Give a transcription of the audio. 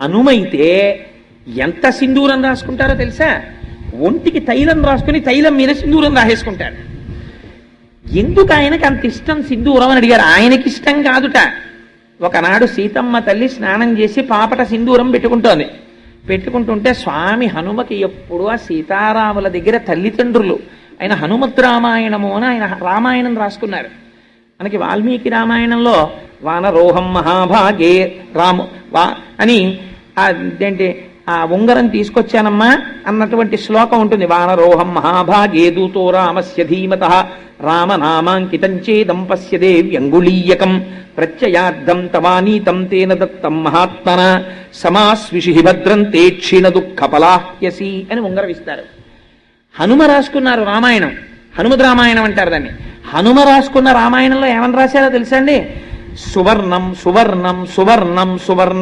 హనుమైతే ఎంత సింధూరం రాసుకుంటారో తెలుసా? ఒంటికి తైలం రాసుకుని తైలం మీద సింధూరం రాసేసుకుంటారు. ఎందుకు ఆయనకి అంత ఇష్టం సింధూరం అని అడిగారు. ఆయనకి ఇష్టం కాదుట. ఒకనాడు సీతమ్మ తల్లి స్నానం చేసి పాపట సింధూరం పెట్టుకుంటుంటే స్వామి హనుమకి ఎప్పుడు ఆ సీతారాముల దగ్గర తల్లిదండ్రులు ఆయన హనుమత్ రామాయణము అని ఆయన రామాయణం రాసుకున్నారు. మనకి వాల్మీకి రామాయణంలో వానరోహం మహాభాగే రాము అని అదేంటి ఆ ఉంగరం తీసుకొచ్చానమ్మా అన్నటువంటి శ్లోకం ఉంటుంది. వానరోహం మహాభాగే దూతో రామస్య ధీమతః రామనామాంకితం చేదం పశ్యదే వ్యంగుళీయకం ప్రత్యయార్థం తవానీతం తేన దత్తం మహాత్మన సమాస్విషి భద్రం తే క్షీణ దుఃఖ పలాహ్యసి అని ఉంగరం ఇస్తారు. హనుమ రాసుకున్నారు రామాయణం, హనుమద్ రామాయణం అంటారు దాన్ని. హనుమ రాసుకున్న రామాయణంలో ఏమని రాశారో తెలుసా అండి? సువర్ణం సువర్ణం సువర్ణం సువర్ణం